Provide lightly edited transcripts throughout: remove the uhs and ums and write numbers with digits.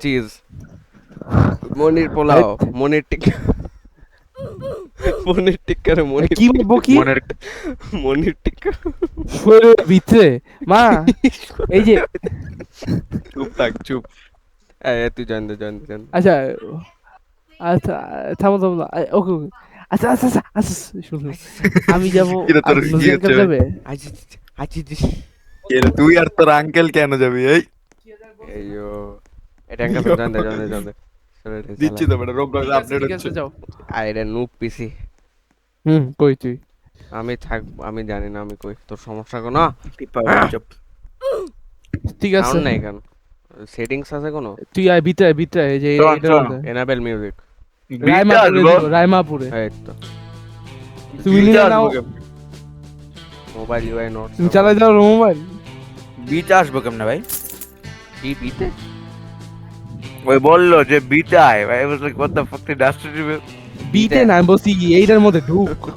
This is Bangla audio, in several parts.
চিজ, মনির হাই, পোলাও, মনির টিক্কা, মনির টিক্কা রে, মনির কি বলবো টিক্কা, কি মনের মনির টিক্কা। শরীরের ভিতরে মা এই যে চুপ থাক, চুপ। তুই জান দে, জান দে, জান দে। আচ্ছা আচ্ছা থামো থামো না, ওকে ওকে আচ্ছা আচ্ছা আচ্ছা আচ্ছা শুনুন আমি যাবো এটা আর তোর কি নজরুল হচ্ছে আঙ্কেল ভাই? যাবে। আজি, আজি দিস। এটা তুই আর তোর আঙ্কেল কেন যাবি এই? এইয়ো, এটা এঙ্গাসন, জান দে, জান দে, জান দে। সরে দে, দিচ্ছি চালা। তো বেটা, রোবলক্স আপডেট ঠিক হচ্ছে। আছে যাও। আরে নুব পিসি। কই তুই আমি থাক, আমি জানি না আমি কই। তোর সমস্যা কোনো? টিপা বাচ্চা। ঠিক আছে সাউন্ড নাই কেন? সেটিংস আছে কোনো? তুই আয় ভিতরে আয়, ভিতরে আয়, এই যে শোন এটার শোন, মধ্যে এনাবেল মিউজিক। বিটটা রায়মাপুরে আসবো, দিব রায়মাপুরে এই তো। তুমি বিটটা নিয়ে নাও, আসবো কেমনে? মোবাইল ইউআই নট তুমি চালাই যাও মোবাইল। বিটটা আসবো কেমনে ভাই? কি বিতে? ওই বললো যে বিটে আয় ভাই, I was like, what the fuck, তুই ডাস্ট দিবে? বিতে না আমি বলছি এইটার মধ্যে ঢুক।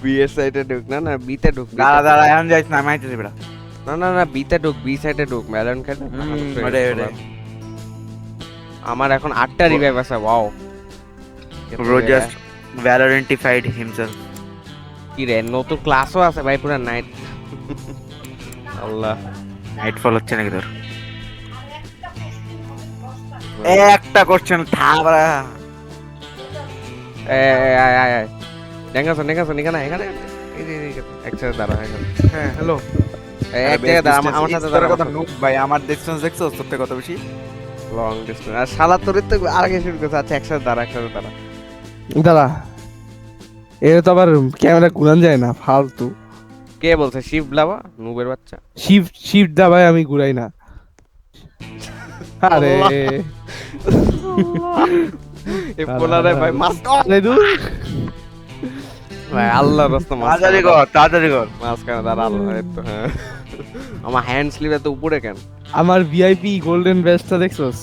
বিএস সাইডে ঢুক, না না বিতে ঢুক, দাঁড়া দাঁড়া, এখন যাইস না, আমি আইতেছি বেটা। না না না বিতে ঢুক, বি সাইডে ঢুক, মেলন খেলে। ওটাই ওটাই। আমার এখন 8টা রিভাইভ আছে, wow. Bro just Valorentified himself. কি রে, নতুন ক্লাসও আছে ভাই, পুরো নাইট। আল্লাহ, নাইটফল হচ্ছে নাকি তোর? একটা কোশ্চেন থাবড়া। আয় আয় আয়, ডেঙ্গাসন ডেঙ্গাসন, এখানে এখানে, এই যে একসাথে দাঁড়া এখানে। হ্যাঁ হ্যালো এক জায়গায় দাঁড়া, আমার সাথে দাঁড়া, কথা নুক ভাই, আমার ডিসটেন্স দেখছো তোর থেকে কত বেশি? Long distance. আর শালা তোর তো আগে শুরু করছে। আচ্ছা একসাথে দাঁড়া, একসাথে দাঁড়া। দাদা এটা তো আবার ক্যামেরা ঘুরান যায় না ফালতু। কে বলছে শিব লাভা, নুবের বাচ্চা? শিব শিব দা ভাই আমি ঘুরাই না। আরে আল্লাহ। এ পোলারে ভাই মাছ, আরে দূর ভাই আল্লাহর রাস্তা মাছ তাড়াতাড়ি কর, তাড়াতাড়ি কর। মাঝখানে দাঁড়া, আল্লাহ, এই তো, হ্যাঁ। আমার হ্যান্ড স্লিপ এত উপরে কেন? আমার ভিআইপি গোল্ডেন ব্যাচটা দেখছস?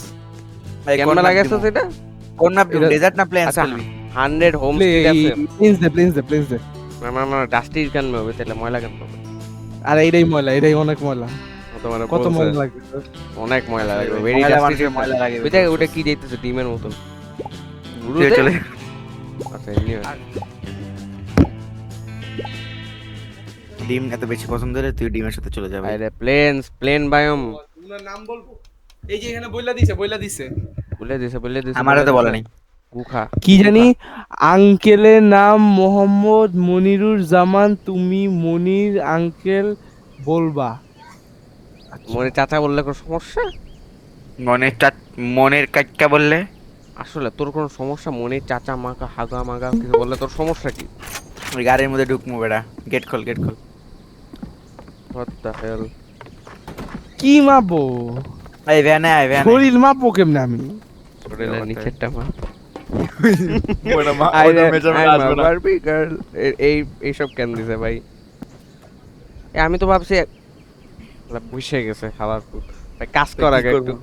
কেন লাগাইছস এটা? কোন ম্যাপ দিবি? এটা- ডেজার্ট না প্লেন্স আচ্ছা, খেলবি? 100 হোম স্পিড আছে। প্লেন্স দে প্লেন্স দে প্লেন্স দে। না না না, ডাস্টির কেন হবে তাহলে, ময়লা কেন হবে? আরে এটাই ময়লা, এটাই অনেক ময়লা। তোমার কত বলছে ময়লা লাগবে তোর? অনেক ময়লা লাগবে, ভেরি ময়লা ডাস্টি। মানুষের ময়লা লাগে। ওইটা ওটা কি যাইতেছে ডিমের মতন? চলে চলে। আচ্ছা এমনি হয়। ডিম এত বেশি পছন্দ হলে তুই ডিমের সাথে চলে যাবি। আরে প্লেনস, প্লেন বায়োম। উনার নাম বলবো? এই যে এখানে বইলা দিছে বইলা দিছে। বলে দিছে আমারও তো বলে নাই। গুখা কি জানি আঙ্কেলের নাম মোহাম্মদ মনিরুর জামান, তুমি মনির আঙ্কেল বলবা। মনে চাচা বললে কোনো সমস্যা? মনের কাটকা বললে আসলে তোর কোনো সমস্যা? মনে চাচা মাকা হাগা মাগা কিছু বললে তোর সমস্যা কি? ওই গাড়ির মধ্যে ঢুকমু বেটা। গেট খোল, গেট খোল। What the hell? কি মাপবো? এই ভ্যানে আয়, ভ্যানে। শরীর মাপবো কেমনে আমি? শরীরের নিচেরটা মা। ওটা মা, আই ওটা মেজারমেন্ট আসবে না। Barbie girl. এইসব কেন দিছে ভাই? আমি তো ভাবছি বুঝে গেছে খাবার পুত। ভাই কাজ কর আগে একটু।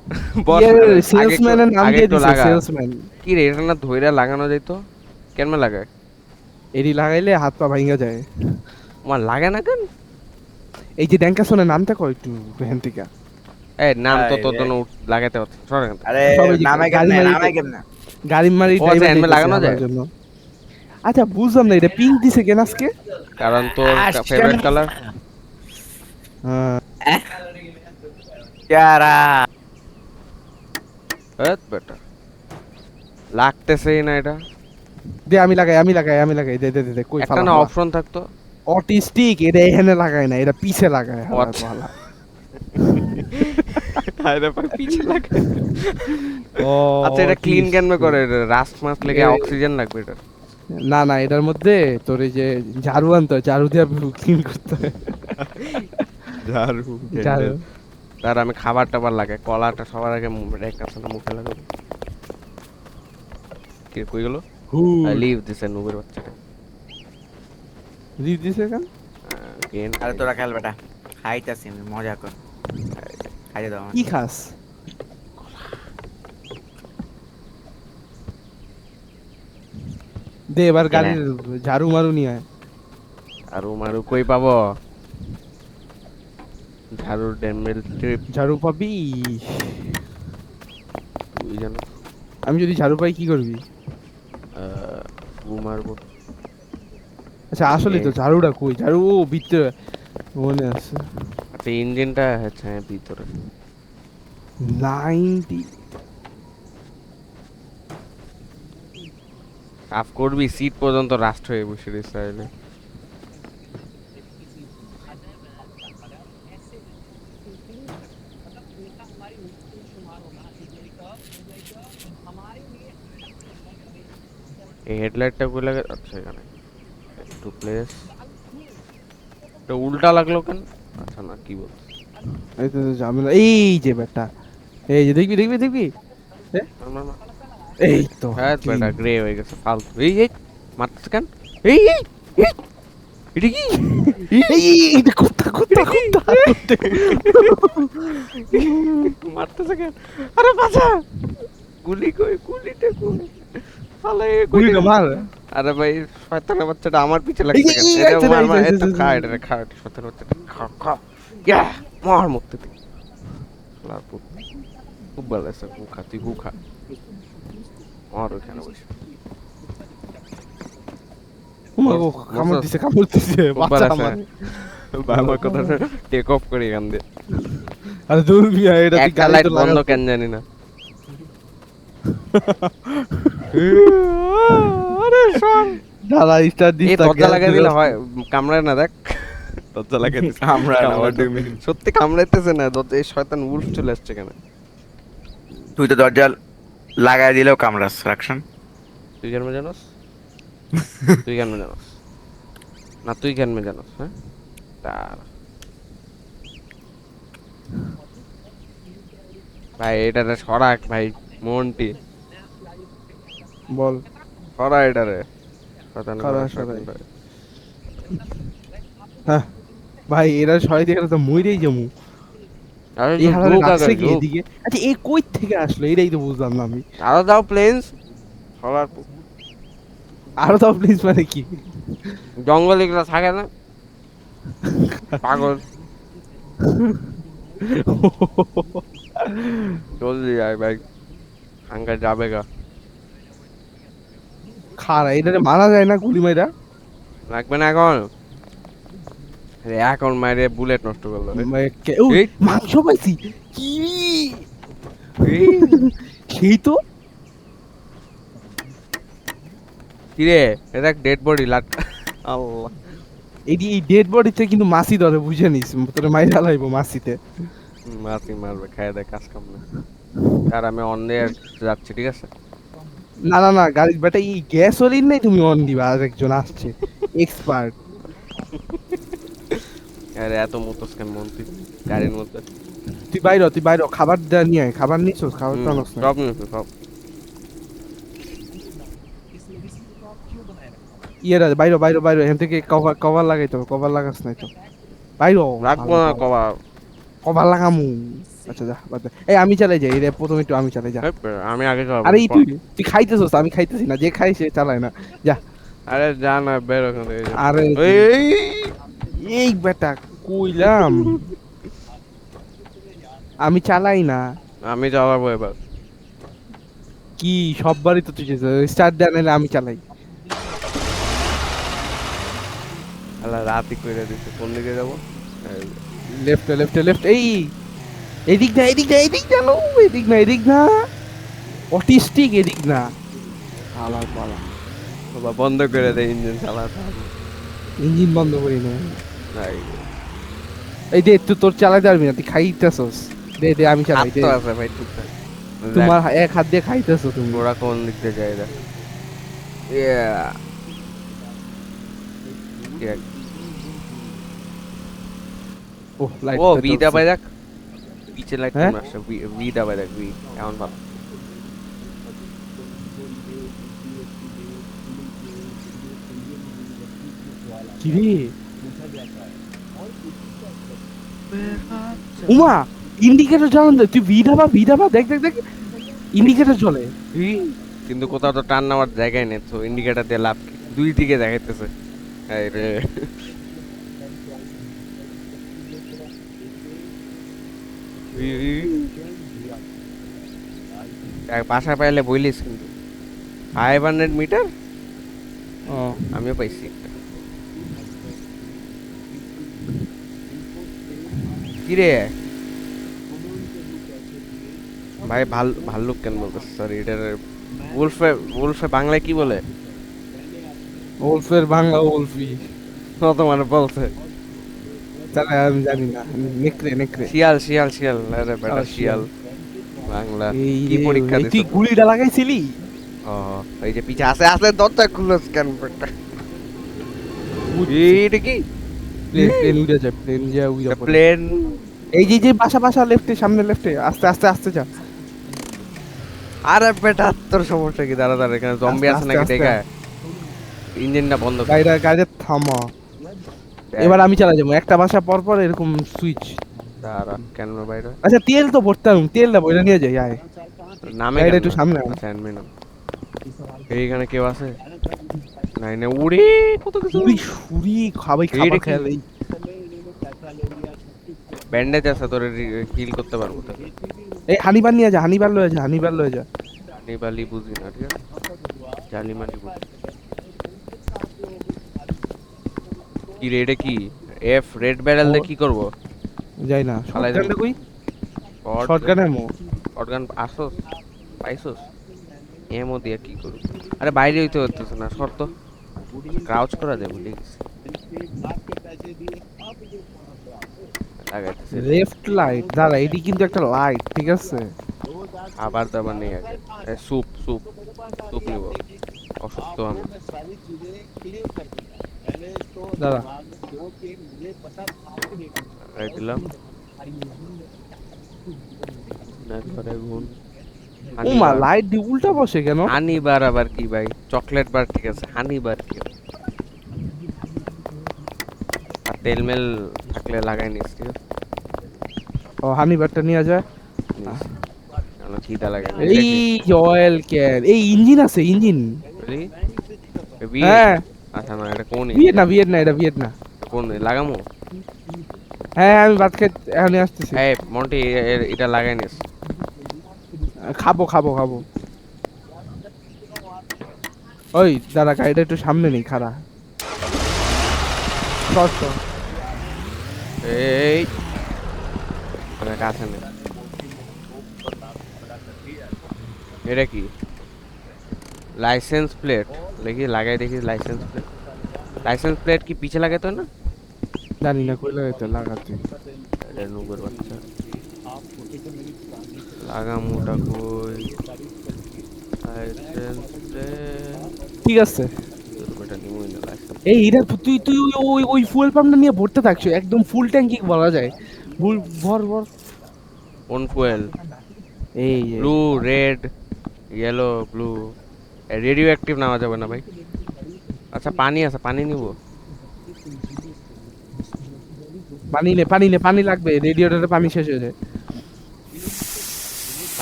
বস সেলসম্যানের নাম আগে দিয়ে একটু দিছে লাগা। সেলসম্যান। কি রে, এটা না ধইরা লাগানো যাইতো? কেমনে লাগায়? এডি লাগাইলে হাত পা ভাঙা যায়। আমার লাগে না কেন? এই যে ড্যাঙ্কাসনের নামটা কয় একটু ভ্যান থেকে। এই নাম তো আরে তোর রে। জন্য লাগাইতে হচ্ছে, সর এখান থেকে। আরে সবাই যে নামে গাড়ি কেমনে, মারি- নামে কেমনে? গাড়ি মারি ও আচ্ছা, ড্রাইভার এমনি লাগানো যায়? জন্য। আচ্ছা বুঝলাম না এটা পিঙ্ক দিছে কেন আজকে? কারণ তোর ফেভারিট কালার। হ্যাঁ চারা। হ্যাঁ বেটা, লাগতেছেই না এটা। দে আমি লাগাই আমি লাগাই আমি লাগাই দে দে দে দে কই একটা ফালা না ফালা। অপশন থাকতো। অটিস্টিক এটা এখানে লাগায় না, এটা পিছে লাগায়। আচ্ছা। আরে ভাই পিছে লাগে। ও আচ্ছা এটা ক্লিন কেন করে? রাস্ট মাস লেগে অক্সিজেন লাগবে এটা। না না এটার মধ্যে তোর এই যে ঝাড়ু আনতে হয়, ঝাড়ু দিয়ে ক্লিন করতে হয়। ঝাড়ু ঝাড়ু তার আমি খাবার টাবার লাগে, কলাটা সবার আগে মুখে লাগাবো। কি কই গেল? লিভ দিছে নুবের বাচ্চাটা। রিপ দিছে কেন? গেন আরে তোরা খেল বেটা, খাইতাছি আমি, মজা কর। খাইতে দাও আমাকে। কি খাস? দে এবার গাড়ির ঝাড়ু মারু নিয়ে আয়। আরো মারু কই পাবো? ঝাড়ুর ড্যামেল ট্রিপ। ঝাড়ু পাবি? জানো? আমি যদি ঝাড়ু পাই কি করবি? গু মারবো। আচ্ছা আসলে তো ঝাড়ুটা কই? ঝাড়ু ও ভিতরে মনে আছে। আচ্ছা ইঞ্জিনটা হচ্ছে ভিতরে। 90 সাফ করবি, সিট পর্যন্ত রাস্ট হয়ে বসে রয়েছে তাইলে। এই হেডলাইটটা কই লাগে? আচ্ছা এখানে একটু প্লেস। এটা উল্টা লাগলো কেন? আচ্ছা না কি বল। এই তো ঝামেলা এই যে বেটা এই যে দেখবি দেখবি দেখবি এ, না না এই তো হ্যাঁ clean। বেটা গ্রে হয়ে গেছে ফালতু। এই মারতেছে কেন? এই এই এই, এটা কি? এটা কুত্তা কুত্তা কুত্তা মারতেছে কেন? আরে বাঁচা! গুলি কই? গুলিটা কই? শালা এ কই গুলিটা থেকে- মার আরে ভাই শয়তানের বাচ্চাটা আমার পিছে লাগছে কেন? এই, এটা আচ্ছা, মার মার, আচ্ছা, এই তো আচ্ছা, খা এটা খা, এটা শয়তানের বাচ্চাটা খা খা। ইয়া মার মুক্তি তুই। শালার পুত। খুব ভালো আছে গু খা, তুই গু খা। মার ওখানে বসে। ওমা গো কামড় দিছে খুব বাচ্চা ভালো আছে। আমার ভাই আমার কথা টেক অফ করি এখান দিয়ে। আরে দূর মিয়া এটা তুই একটা গাড়ি লাইট তো বন্ধ লাগা কেন জানি না। আরে শোন দাদা স্টার দিস এই দরজা লাগাই দিলে হয় কামড়ায় না দেখ। দরজা লাগাই দিছে কামড়ায় না, what do you কামড়ায়। সত্যি কামড়াইতেছে না দরজা, এই শয়তান উল্ফ চলে আসছে কেন? তুই তো দরজা লাগাই দিলেও কামড়াস রাখছেন। তুই কেন জানোস? তুই কেন জানোস? না তুই কেন জানোস? হ্যাঁ তার ভাই এটারে সরাক ভাই মন্টি বল সরা এটারে শয়তান সরা, ভাই, সরাই। শয়তান ভাই। হ্যাঁ ভাই এরা সবাই দেখে তো মইরেই যামু আরে এই হালারে ঢুক রাখছে আগে, কি ঢুক। এদিকে আচ্ছা এই কই থেকে আসলো এটাই তো বুঝলাম না আমি আরো দাও প্লেন্স সরার আরো তো প্লিজ মানে কি জঙ্গল এগুলো থাকে না পাগল জলদি আয় ভাই হাঙ্গা যাবে গা খারা এটারে মারা যায় না গুলি মাইরা লাগবে না এখন আরে এখন মাইরে বুলেট নষ্ট করলো রে। ও এই। মাংস পাইছি কি এই, সেই তো কিরে এটা ডেড বডি লাট আল্লাহ এই ডেড বডিতে কিন্তু মাছি ধরে বুঝে নিস তোরে মাইরা লাইবো মাছিতে মাতি মারবে খায় দেয় কাজ কাম না আর আমি অন্ধে যাচ্ছি ঠিক আছে না না না গাড়ির বেটা এই গ্যাস ওলিন নাই তুমি অন দিবা আর একজন আসছে এক্সপার্ট আরে এত মুতস কেন মন্ত্রী গাড়ির মধ্যে তুই বাইর খাবার দেওয়া নিয়ে আয় খাবার নিছস খাবার তো আনস না সব নিয়েছে সব ইয়েরা বাইর এখান থেকে কভার কভার লাগাইতে হবে কভার লাগাস নাই তো বাইর রাখবো না কবা কভার লাগামু আচ্ছা যা বাদ দে। এই আমি চালাই যাই রে প্রথমে একটু আমি চালাই যা আমি আগে যাবো আরে তুই তুই খাইতেছস আমি খাইতেছি না যে খাই সে চালায় না যা আরে যা না বের ওখান থেকে যা। আরে এই এই বেটা কইলাম আমি চালাই না আমি চালাবো এবার কি সববারই তো তুই স্টার্ট দেন নাহলে আমি চালাই আল্লাহ রাতই কইরা দিছে কোন দিকে যাবো এই যে। লেফট এই এদিক না এদিক না অটিস্টিক এদিক না আলার পালা বাবা বন্ধ করে দে ইঞ্জিন চালাতে হবে ইঞ্জিন বন্ধ করি না নাই এই দে তুই তোর চালাতে পারবি না তুই খাইতেছস দে আমি চালাই দে হাত তো আছে ভাই টুকটাক তোমার এক হাত দিয়ে খাইতেছো তুমি ওরা কোন দিক দিয়ে যায় দেখ ইয়া ও লাইট ও ভি দাবাই দেখ পিছে লাইট হ্যাঁ? কোন আসছে ভি দাবাই দেখ ভি এমন ভালো কি রে উমা ইন্ডিকেটর জ্বালান দে তুই ভি ধাবা দেখ ইন্ডিকেটর চলে কিন্তু কোথাও তো টার্ন নেওয়ার জায়গায় নেই তো ইন্ডিকেটর দিয়ে লাভ কি? দুই দিকে দেখাইতেছে এই রে বাসা পাইলে বইলিস কিন্তু 500 মিটার ও আমিও পাইছি একটা। কি রে ভাই ভাল্লুক কেন বলতে সরি এটার উলফে উলফে বাংলায় কি বলে ওলফের বাংলা ওলফি কত মানে বলছে তাহলে আমি জানি না নেকড়ে নেকড়ে শিয়াল শিয়াল শিয়াল আরে বেটা ও, শিয়াল। শিয়াল বাংলা এই কি রে, পরীক্ষা এই দিছ তুই গুলিটা লাগাইছিলি ও এই যে পিছে আছে আছে দরজা খুলছ কেন বেটা এইটা কি প্লেন প্লেন উড়ে যায় প্লেন যা উড়ে পড়ে প্লেন এই যে যে বাসা বাসা লেফটে সামনে লেফটে আস্তে আস্তে আস্তে যা আরে বেটা তোর সমস্যা কি দাঁড়া দাঁড়া এখানে জম্বি আছে আস্তে, নাকি আস্তে। দেখা ইঞ্জিনটা বন্ধ কর গাড়িটা থামা এবার আমি চালা যাবো একটা বাসা পর পর এরকম সুইচ দাঁড়া কেন বাইরে আচ্ছা তেল তো ভরতাম তেলটা বইটা নিয়ে যাই আয় নামে গাড়িটা কেন একটু না? সামনে আন। আচ্ছা আনবি না এইখানে কেউ আছে নাই না উড়ে কত কিছু উড়ি সুরি খাবাই খাবার এইটা কি? খেয়াল এই ব্যান্ডেজ আছে তোর হিল করতে পারবো তো এই হানিবার নিয়ে যা হানিবার লয়ে যা হানিবার লয়ে যা নিবালি বুঝি না ঠিক আছে জালিমালি বুঝি কি রে এটা কি এফ রেড ব্যারেল দিয়ে কি করব যাই না চালাই শটগানটা দেবো। কই শটগান এমো শটগান আসোস পাইছোস এমও দিয়ে কি করব আরে বাইরে হইতে হতেছে না শর্ত ক্রাউচ করা যায় ভুলে গেছি লাগাইতেছে লেফট লাইট দাঁড়া এটি কিন্তু একটা লাইট ঠিক আছে আবার দাবার নেই আগে স্যুপ স্যুপ স্যুপ নিব অসুস্থ আমি দাঁড়া লাগাই দিলাম একবারে ঘুম ও মা লাইট দি উল্টা বসে কেন হানি বার আবার কি ভাই চকলেট বার ঠিক আছে হানি বার কি আর তেল মেল থাকলে লাগাই নিস ঠিক আছে ও হানিবারটা নিয়ে যায় নিস কেন খিদা লাগে না এই অয়েল ক্যান এই ইঞ্জিন আছে ইঞ্জিন হ্যাঁ আচ্ছা না এটা কোন বিয়েট না এটা বিয়েট না কোন লাগামু হ্যাঁ আমি ভাত খেতে এখনই আসতেছি এই মন্টি এটা লাগাই নিস খাবো খাবো খাবো ওই দাদা গাড়িটা একটু সামনে নেই খাড়া শর্ট শর্ট এই কাছে নেই এটা কি লাইসেন্স প্লেট দেখি লাগাই দেখি লাইসেন্স প্লেট কি পিছে লাগাইতো না জানি না কই লাগাইতে লাগাতে এটা নুবের বাচ্চা লাগা মোটা কই লাইসেন্স প্লেট ঠিক আছে এটা নিমই না লাইসেন্স এই এরা তুই তুই ওই ফুয়েল পাম্পটা নিয়ে ভরতে থাকছো একদম ফুল ট্যাঙ্কি বলা যায় ভুল ভর ভর কোন ফুয়েল এই blue red yellow blue radio active নেওয়া যাবে না ভাই আচ্ছা পানি আছে পানি নিব পানি লাগবে রেডিওটারে পানি শেষ হয়ে যায়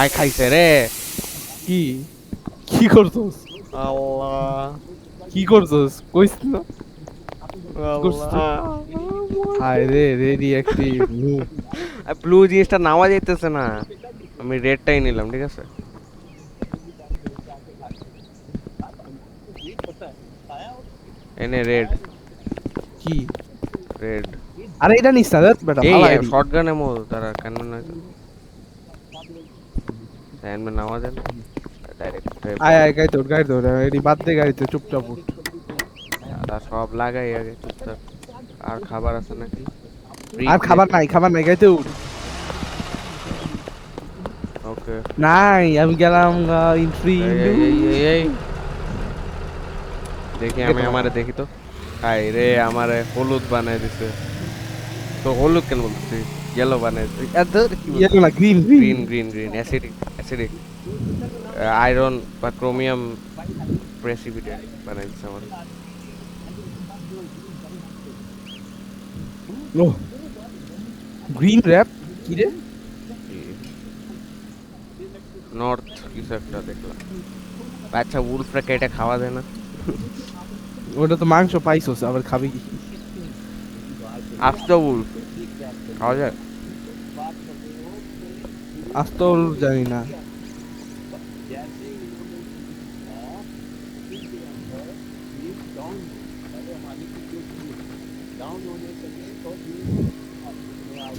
আই খাইছে রে কি কি করছস আল্লাহ কি করছস কইস না হায় রে রেডি অ্যাক্টিভ নু ব্লু জিনিসটা নেওয়া যাইতেছে না আমি রেডটাই নিলাম ঠিক আছে এনে রেড কি রেড আরে এটা নিস না দেখ বেটা এই ভালো আইডি। শটগান এমো তারা কেন না এনমে নেওয়া যায় না ডাইরেক্ট আয় আয় গাড়ি তোর এডি বাদ দে গাড়িতে চুপচাপ উঠ তারা সব লাগাই আগে চুপচাপ আর খাবার আছে নাকি আর খাবার নাই গাড়িতে উঠ ওকে নাই আমি গেলাম ইন্ট্রি এই দেখি আমি আমারে দেখি তো আই রে আমারে হলুদ বানাই দিছে তো হলুদ কেন বলছিস ইয়েলো বানাই দিছে এত কি ইয়েলো না গ্রিন গ্রিন অ্যাসিডিক আয়রন বা ক্রোমিয়াম প্রেসিপিটেট বানাই দিছে আমার ও গ্রিন র‍্যাপ কি রে নর্থ কিছু একটা দেখলাম আচ্ছা উলফরা কেটে খাওয়া যায় না ওটা তো মাংস পাইছস আবার খাবি কি আস্ত উলফ খাওয়া যায় আস্তল জানি না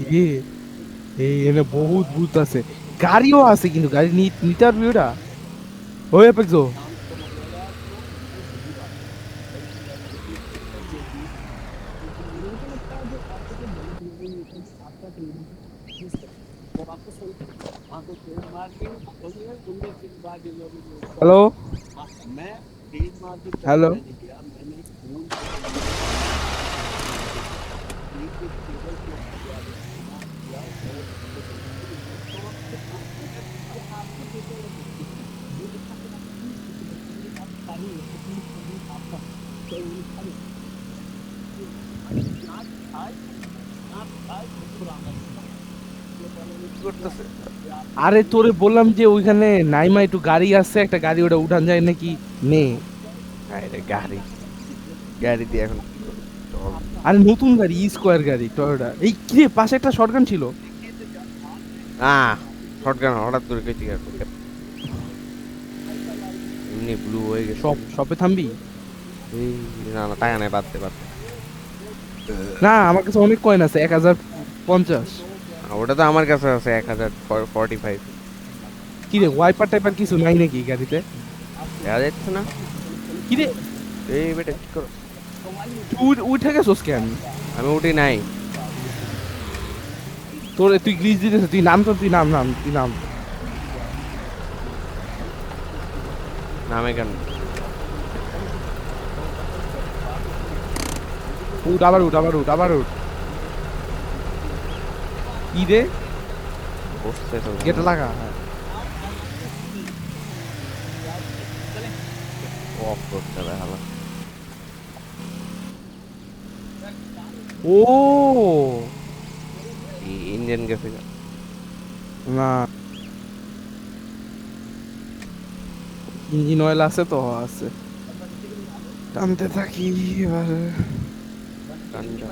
কি এই এনে বহুত ভূত আছে, গাড়িও আছে কিন্তু গাড়ি নিতে পারবি ওটা? ওই পেছো হ্যালো হ্যালো কি করতেছে? আরে তোরে বললাম যে ওইখানে নাইমা একটু গাড়ি আছে, একটা গাড়ি ওটা উঠান যায় নাকি? নে। আরে গাড়ি, গাড়ি দিয়ে এখন কি করবো? চল। আরে নতুন গাড়ি, স্কোয়ার গাড়ি টয়োটা। এই কিরে পাশে একটা শটগান ছিল। শটগান হঠাৎ করে কেটে গেল, এমনি ব্লু হয়ে গেছে। শপে থামবি? এই, না না, টাকা নাই, বাদ দে বাদ দে। না আমার কাছে অনেক কয়েন আছে, 1050। ওটা তো আমার কাছে আছে 1045। কিরে ওয়াইপার টাইপার কিছু নাই নাকি গাড়িতে? দেখা যাচ্ছে না। কিরে এই বেটা কি করো? তুই উঠে গেছোস কেন? আমি উঠি নাই। তুই গ্লিচ দিতেছিস, তুই নাম তো, তুই নাম। নামে কেন? উঠ আবার উঠ। কি রে বসছে তো। গেটে লাগা। অফ করতে হবে হালা। ও ইঞ্জিন গেছে গা। না ইঞ্জিন অয়েল আছে তো, আছে। টানতে থাকি এবার। গানটা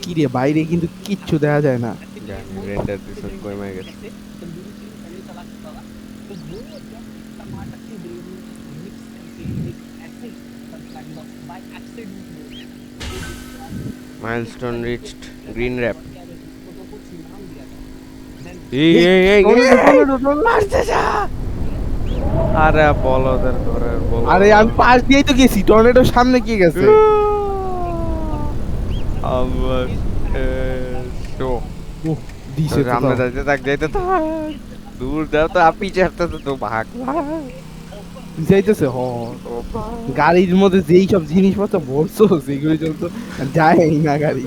কি রে বাইরে কিন্তু কিচ্ছু দেখা যায় না। জানি রেন্ডার দিছে কমে গেছে। Milestone reached, green wrap. এই মারতে যা। আরে বলদের ঘরের বল। আরে আমি পাশ দিয়েই তো গেছি, টর্নেডোর সামনে কি গেছে। আমার শো উহ, দিছে তো সামনে তাও। যাইতে থাক। দূর যাও তো, আপি চাপতে তো ভাগ ভাগ। যাইতেছে হ। ও গাড়ির মধ্যে যেই সব জিনিসপত্র ভরছো সেগুলো তো যায় না গাড়ি।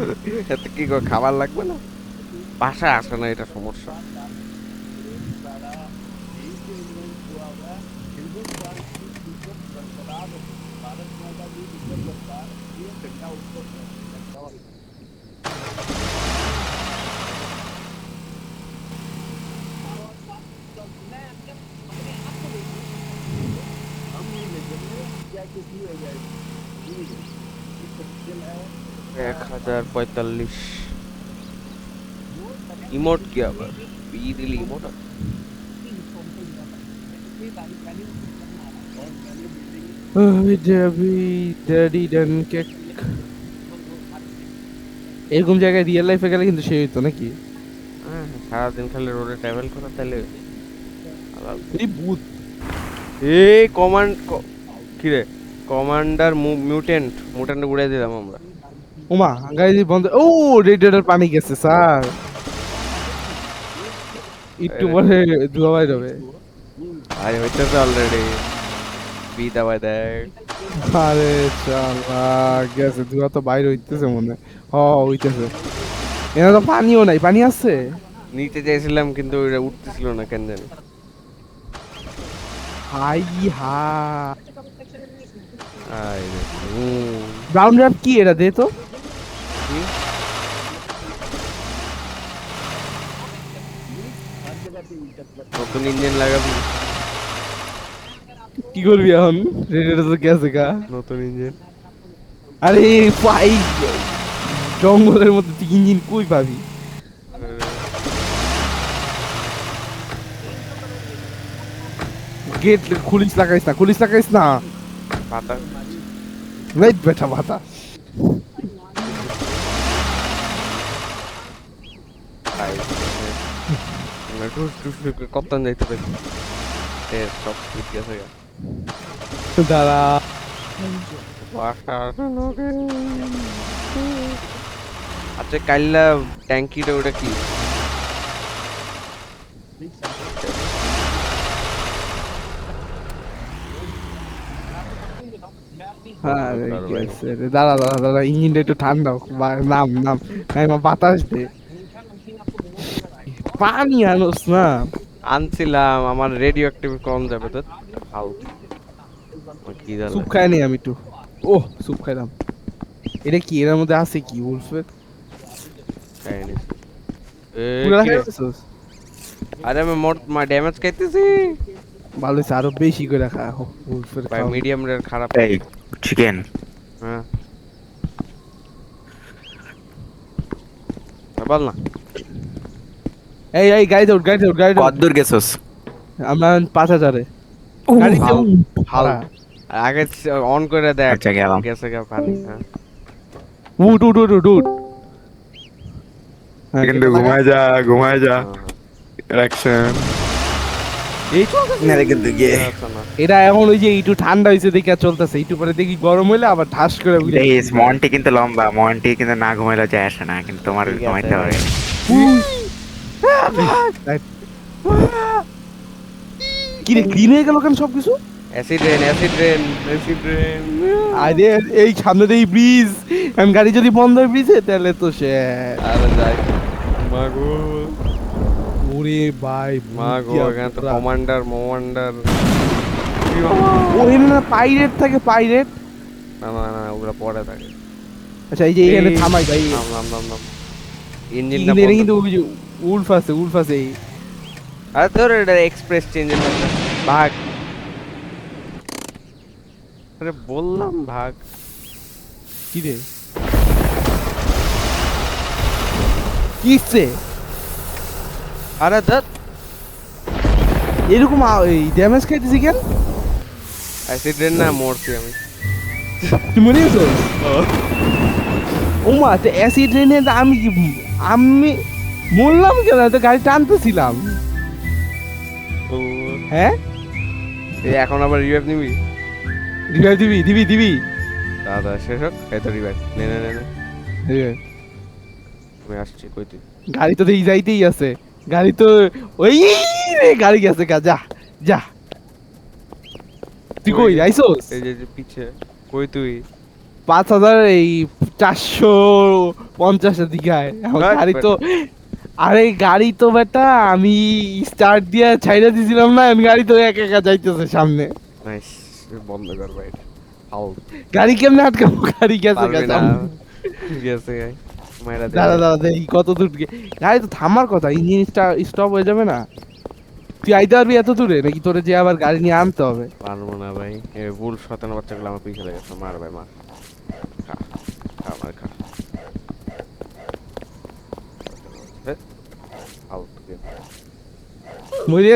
এত কি করে খাবার লাগবে না? বাসায় আসে না, এটা সমস্যা। এক 1045। ইমোট কি আবার? ই দিলি ইমোট? ড্যাডি ডান কেক। এরকম জায়গায় রিয়েল লাইফে গেলে কিন্তু সে হইতো নাকি? হ্যাঁ, সারাদিন খালি রোডে ট্রাভেল করা তাহলে। এই ভূত। এই কি রে, কমান্ডার মিউটেন্ট উড়ে দিলাম আমরা। ওমা গাড়ি বন্ধ। ও রেডিয়েটর পানি গেছে স্যার, একটু পরে ধোয়া বাইর হবে। আরে হইতেছে অলরেডি। বি দাবাই দেখ। আরে শালা গেছে, ধোয়া তো বাইরে হইতেছে মনে হয়। হইতেছে। এখানে তো পানিও নাই, পানি আছে। নিচে যাইছিলাম কিন্তু ওইটা উঠতেছিল না কেন জানি। হাই হা আরে ব্রাউন র্যাপ কি এটা দে তো। কি? নতুন ইঞ্জিন লাগাবি? কি করবি এখন? রেডিয়েটর তো গেছে গা। নতুন ইঞ্জিন। আরে পাই জঙ্গলের মধ্যে তুই ইঞ্জিন কই পাবি? গেট খুলিস লাগাইস না বাতাস রাইট বেটা বাতা খাই কতক্ষণ যাইতে পারি সব ঠিক আছে গা। দাঁড়া আচ্ছা কাইল্লা ট্যাঙ্কিটা ওটা কি আরে গেছে রে। দাঁড়া ইঞ্জিনটা একটু ঠান্ডা হোক। নাম বাতাস দে পানি আনোস না আনছিলাম আমার রেডিও অ্যাক্টিভ কম যাবে তো হাউ কি জানো স্যুপ খাই নি আমি একটু ওহ স্যুপ খাইলাম এটা কি এর মধ্যে আছে কি উলফের খাইনি পুরা খাইছিস আরে আমি মোট ড্যামেজ খাইতেছি ভালো হইছে, আরো বেশি করে খা উলফের ভাই মিডিয়াম রের খারাপ এই চিকেন হ্যাঁ বল না এই গাড়িতে উঠ কত দূর গেছস আমরা 5000-এ গাড়িতে হাল উঠ। হাল আগে অন করে দেখ আচ্ছা গেলাম গেছে গা পানি হ্যাঁ উঠ হ্যাঁ, কিন্তু ঘুমায় যা অ্যাকশন এই চলতেছে। না কিন্তু গিয়ে আচ্ছা না এটা এখন ওই যে একটু ঠান্ডা হয়েছে দেখে আর চলতেছে একটু পরে দেখি গরম হইলে আবার ঠাস করে উড়ে এই মন্টি কিন্তু লম্বা মন্টি কিন্তু না ঘুমাইলে যায় আসে না কিন্তু তোমার ঠিক আছে ঘুমাইতে ভাই। হবে কি রে ক্লিন হয়ে গেল কেন সবকিছু অ্যাসিড রেন আরে এই সামনে দিয়ে ব্রিজ এখন গাড়ি যদি বন্ধ হয় ব্রিজে তাহলে তো শেষ আরে যাই মাগো ওরে ভাই মাগো এখানে তো কমান্ডার ও এখানে না পাইরেট থাকে পাইরেট না ওগুলা পরে থাকে আচ্ছা এই যে এখানে এই, থামাই ভাই নাম ইঞ্জিনটা ইঞ্জিনিয়ারিং কিন্তু ওই যে উলফ আছে এই আরে তোর এটা এক্সপ্রেস চেঞ্জ ভাগ আরে বললাম ভাগ কি রে কিসে আরে ধর এরকম এই ড্যামেজ খাইতেছি কেন অ্যাসিড রেন না মরছি আমি তুই মনে গেছো ও মা তো অ্যাসিড রেনে আমি মরলাম কেন তো গাড়ি টানতেছিলাম ও হ্যাঁ এই এখন আবার রিভাইভ নিবি রিভাইভ দিবি দাদা শেষ হোক এই তো রিভাইভ নে আমি আসছি কই তুই গাড়ি তো দেখি যাইতেই আছে গাড়ি তো ওই রে গাড়ি গেছে যা তুই কই আইসোস এই যে পিছে কই তুই 5000 এই 450 দিকে আয় এখন রাখ গাড়ি তো আরে গাড়ি তো বেটা আমি স্টার্ট দিয়ে ছাইড়া দিছিলাম না আমি গাড়ি তো একা যাইতেছে সামনে নাইস বন্ধ কর ভাই হাউ গাড়ি কেমনে আটকাবো গাড়ি গেছে পারবি না গেছে গাই মাইরা দে দাদা দেখি কত দূর গাড়ি তো থামার কথা ইঞ্জিন স্টপ হয়ে যাবে না তুই আইতে পারবি এত দূরে নাকি তোরে যে আবার গাড়ি নিয়ে আনতে হবে পারবো না ভাই এ ভুল শতানো বাচ্চাগুলো আমার পিছে লেগেছে মার ভাই মার খা মার খা আউট মরে